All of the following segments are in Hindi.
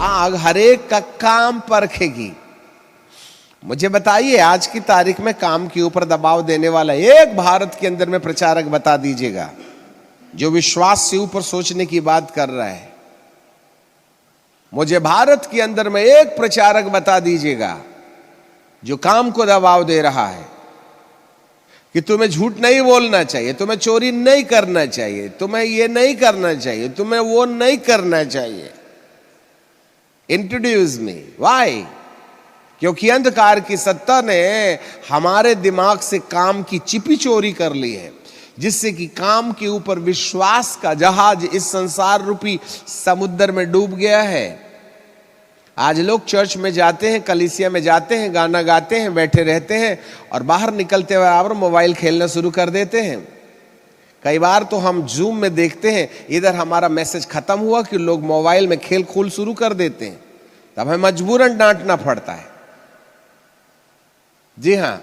आग हरेक का काम परखेगी। मुझे बताइए, आज की तारीख में काम के ऊपर दबाव देने वाला एक भारत के अंदर में प्रचारक बता दीजिएगा जो विश्वास से ऊपर सोचने की बात कर रहा है। मुझे भारत के अंदर में एक प्रचारक बता दीजिएगा जो काम को दबाव दे रहा है कि तुम्हें झूठ नहीं बोलना चाहिए, तुम्हें चोरी नहीं करना चाहिए, तुम्हें ये नहीं करना चाहिए, तुम्हें वो नहीं करना चाहिए। Introduce me. व्हाई? क्योंकि अंधकार की सत्ता ने हमारे दिमाग से काम की चिपी चोरी कर ली है, जिससे कि काम के ऊपर विश्वास का जहाज इस संसार रूपी समुद्र में डूब गया है। आज लोग चर्च में जाते हैं, कलीसिया में जाते हैं, गाना गाते हैं, बैठे रहते हैं और बाहर निकलते हुए और मोबाइल खेलना शुरू कर देते हैं। कई बार तो हम जूम में देखते हैं, इधर हमारा मैसेज खत्म हुआ कि लोग मोबाइल में खेल खूल शुरू कर देते हैं, तब हमें मजबूरन डांटना पड़ता है। जी हां,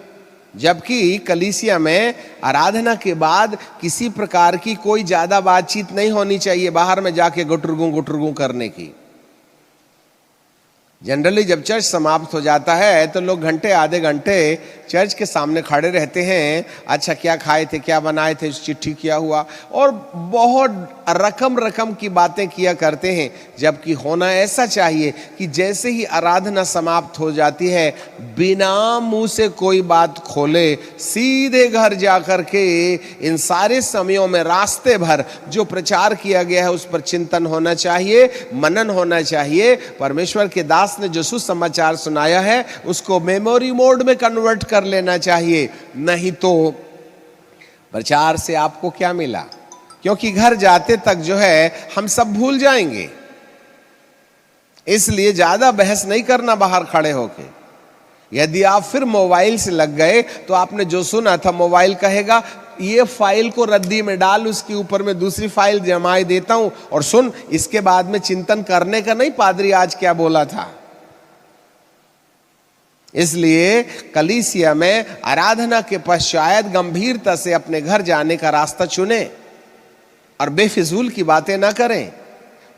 जबकि कलीसिया में आराधना के बाद किसी प्रकार की कोई ज्यादा बातचीत नहीं होनी चाहिए बाहर में जाके गुटरगू करने की। जनरली जब चर्च समाप्त हो जाता है तो लोग घंटे आधे घंटे चर्च के सामने खड़े रहते हैं। अच्छा, क्या खाए थे, क्या बनाए थे, चिट्ठी क्या हुआ, और बहुत रकम की बातें किया करते हैं। जबकि होना ऐसा चाहिए कि जैसे ही आराधना समाप्त हो जाती है, बिना मुंह से कोई बात खोले सीधे घर जाकर के इन सारे समयों में रास्ते भर जो प्रचार किया गया है उस पर चिंतन होना चाहिए, मनन होना चाहिए। परमेश्वर के दास ने जो सुसमाचार सुनाया है उसको मेमोरी मोड में कन्वर्ट कर लेना चाहिए। नहीं तो प्रचार से आपको क्या मिला? क्योंकि घर जाते तक जो है हम सब भूल जाएंगे। इसलिए ज्यादा बहस नहीं करना बाहर खड़े होके। यदि आप फिर मोबाइल से लग गए तो आपने जो सुना था, मोबाइल कहेगा ये फाइल को रद्दी में डाल, उसके ऊपर में दूसरी फाइल जमाए देता हूं और सुन, इसके बाद में चिंतन करने का नहीं पादरी आज क्या बोला था। इसलिए कलीसिया में आराधना के पश्चात गंभीरता से अपने घर जाने का रास्ता चुने और बेफिजूल की बातें ना करें,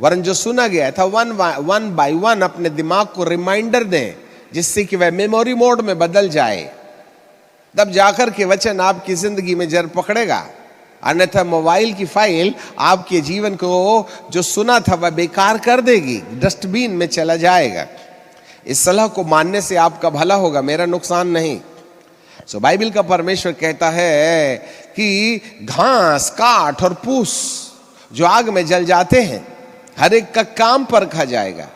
वरन जो सुना गया था वन बाय वन अपने दिमाग को रिमाइंडर दें, जिससे कि वह मेमोरी मोड में बदल जाए। तब जाकर के वचन आपकी जिंदगी में जड़ पकड़ेगा। अन्यथा मोबाइल की फाइल आपके जीवन को जो सुना था वह बेकार कर देगी, डस्टबिन में चला जाएगा। इस सलाह को मानने से आपका भला होगा, मेरा नुकसान नहीं। सो बाइबल का परमेश्वर कहता है कि घास, काठ और पूस जो आग में जल जाते हैं, हर एक का काम परखा जाएगा।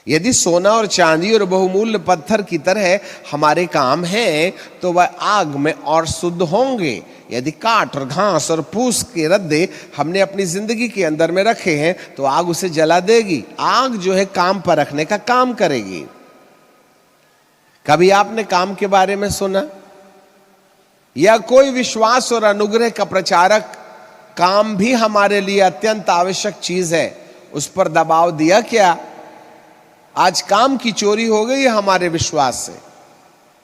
यदि सोना और चांदी और बहुमूल्य पत्थर की तरह हमारे काम हैं तो वह आग में और शुद्ध होंगे। यदि काठ और घास और फूस के रद्दे हमने अपनी जिंदगी के अंदर में रखे हैं तो आग उसे जला देगी। आग जो है काम परखने का काम करेगी। कभी आपने काम के बारे में सुना? या कोई विश्वास और अनुग्रह का प्रचारक काम भी हमारे लिए अत्यंत आवश्यक चीज है, उस पर दबाव दिया क्या? आज काम की चोरी हो गई है हमारे विश्वास से।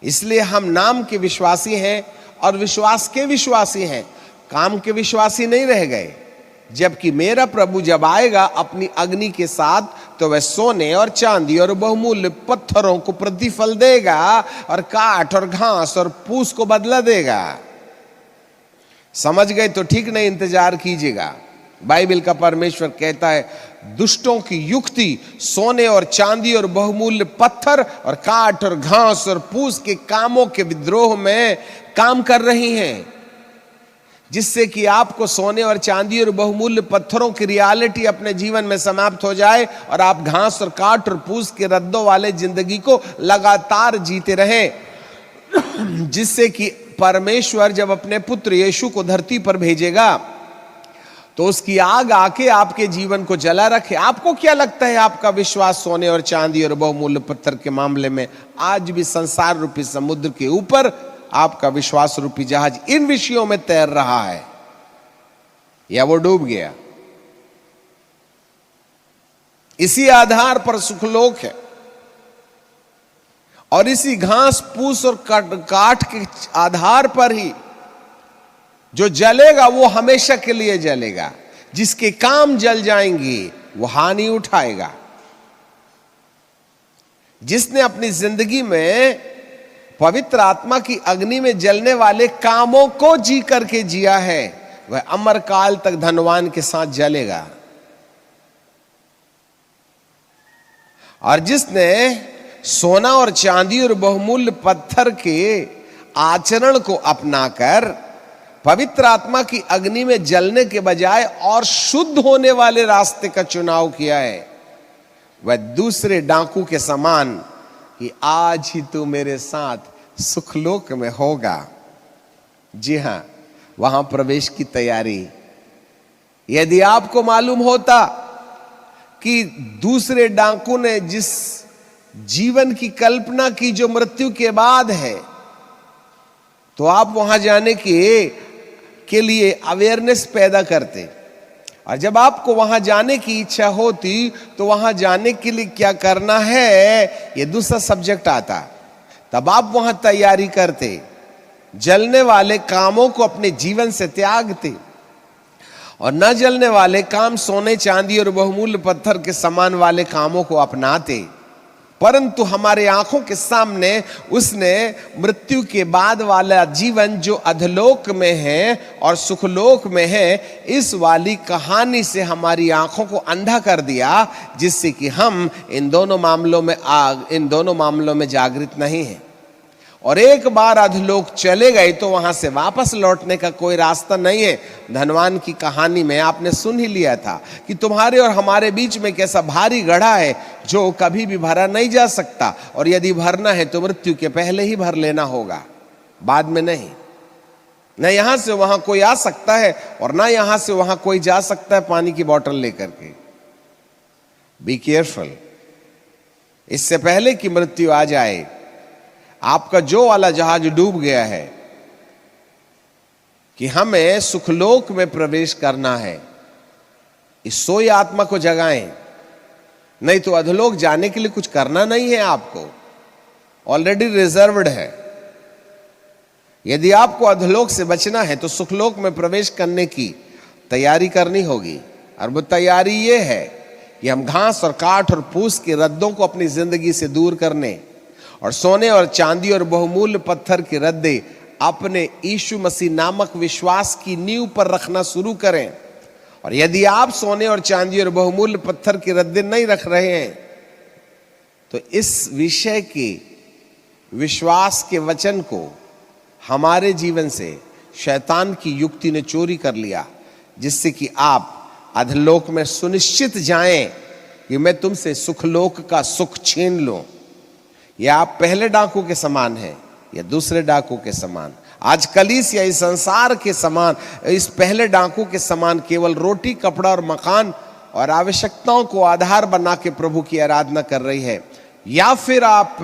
इसलिए हम नाम के विश्वासी हैं और विश्वास के विश्वासी हैं, काम के विश्वासी नहीं रह गए। जबकि मेरा प्रभु जब आएगा अपनी अग्नि के साथ तो वह सोने और चांदी और बहुमूल्य पत्थरों को प्रतिफल देगा और काठ और घास और फूस को बदला देगा। समझ गए तो ठीक, नहीं इंतजार कीजिएगा। बाइबल का परमेश्वर कहता है दुष्टों की युक्ति सोने और चांदी और बहुमूल्य पत्थर और काठ और घास और फूस के कामों के विद्रोह में काम कर रही हैं, जिससे कि आपको सोने और चांदी और बहुमूल्य पत्थरों की रियलिटी अपने जीवन में समाप्त हो जाए और आप घास और काठ और फूस के रद्दों वाले जिंदगी को लगातार जीते रहें। जिससे कि परमेश्वर जब अपने पुत्र यीशु को धरती पर भेजेगा तो उसकी आग आके आपके जीवन को जला रखे। आपको क्या लगता है आपका विश्वास सोने और चांदी और बहुमूल्य पत्थर के मामले में आज भी संसार रूपी समुद्र के ऊपर आपका विश्वास रूपी जहाज इन विषयों में तैर रहा है या वो डूब गया? इसी आधार पर सुखलोक है और इसी घास फूस और काठ के आधार पर ही जो जलेगा वो हमेशा के लिए जलेगा। जिसके काम जल जाएंगे वो हानि उठाएगा। जिसने अपनी जिंदगी में पवित्र आत्मा की अग्नि में जलने वाले कामों को जी करके जिया है, वह अमर काल तक धनवान के साथ जलेगा। और जिसने सोना और चांदी और बहुमूल्य पत्थर के आचरण को अपनाकर पवित्र आत्मा की अग्नि में जलने के बजाय और शुद्ध होने वाले रास्ते का चुनाव किया है, वह दूसरे डाकू के समान कि आज ही तू मेरे साथ सुखलोक में होगा। जी हां, वहां प्रवेश की तैयारी। यदि आपको मालूम होता कि दूसरे डाकू ने जिस जीवन की कल्पना की जो मृत्यु के बाद है, तो आप वहां जाने के लिए अवेयरनेस पैदा करते। और जब आपको वहां जाने की इच्छा होती तो वहां जाने के लिए क्या करना है, ये दूसरा सब्जेक्ट आता। तब आप वहां तैयारी करते, जलने वाले कामों को अपने जीवन से त्यागते और न जलने वाले काम, सोने चांदी और बहुमूल्य पत्थर के समान वाले कामों को अपनाते। परंतु हमारे आंखों के सामने उसने मृत्यु के बाद वाला जीवन जो अधलोक में है और सुखलोक में है, इस वाली कहानी से हमारी आंखों को अंधा कर दिया, जिससे कि हम इन दोनों मामलों में जागृत नहीं हैं। और एक बार अधलोक चले गए तो वहां से वापस लौटने का कोई रास्ता नहीं है। धनवान की कहानी में आपने सुन ही लिया था कि तुम्हारे और हमारे बीच में कैसा भारी गड्ढा है जो कभी भी भरा नहीं जा सकता, और यदि भरना है तो मृत्यु के पहले ही भर लेना होगा, बाद में नहीं। न यहां से वहां कोई आ सकता है और ना यहां से वहां कोई जा सकता है पानी की बोतल लेकर के। बी केयरफुल, इससे पहले कि मृत्यु आ जाए। आपका जो वाला जहाज डूब गया है कि हमें सुखलोक में प्रवेश करना है, इस सोई आत्मा को जगाएं, नहीं तो अधलोक जाने के लिए कुछ करना नहीं है, आपको ऑलरेडी रिजर्व्ड है। यदि आपको अधलोक से बचना है तो सुखलोक में प्रवेश करने की तैयारी करनी होगी। और वो तैयारी ये है कि हम घास और काठ और फूस के रद्दों को अपनी जिंदगी से दूर करने और सोने और चांदी और बहुमूल्य पत्थर के रद्दे अपने यीशु मसीह नामक विश्वास की नींव पर रखना शुरू करें। और यदि आप सोने और चांदी और बहुमूल्य पत्थर के रद्दे नहीं रख रहे हैं, तो इस विषय के विश्वास के वचन को हमारे जीवन से शैतान की युक्ति ने चोरी कर लिया, जिससे कि आप अधलोक में सुनिश्चित जाएं कि मैं तुमसे सुखलोक का सुख छीन लूं। या आप पहले डाकू के समान हैं या दूसरे डाकू के समान। आज कलीसिया इस संसार के समान, इस पहले डाकू के समान केवल रोटी, कपड़ा और मकान और आवश्यकताओं को आधार बना के प्रभु की आराधना कर रही है, या फिर आप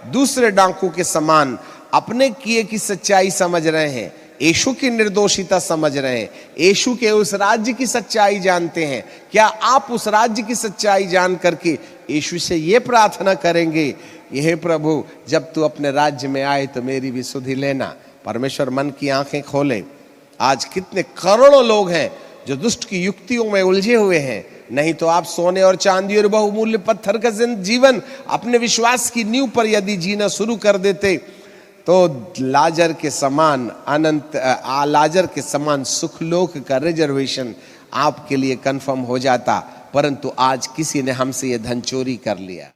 दूसरे डाकू के समान अपने किए की सच्चाई समझ रहे हैं, यीशु की निर्दोषिता समझ रहे हैं, यीशु के उस राज्य की सच्चाई जानते हैं। क्या आप उस राज्य की सच्चाई जान करके यीशु से ये प्रार्थना करेंगे, यह प्रभु जब तू अपने राज्य में आए तो मेरी भी सुधि लेना। परमेश्वर मन की आंखें खोले। आज कितने करोड़ों लोग हैं जो दुष्ट की युक्तियों में उलझे हुए हैं। नहीं तो आप सोने और चांदी और बहुमूल्य पत्थर का जीवन अपने विश्वास की नींव पर यदि जीना शुरू कर देते तो लाजर के समान सुखलोक का रिजर्वेशन आपके लिए कंफर्म हो जाता। परंतु आज किसी ने हमसे यह धन चोरी कर लिया।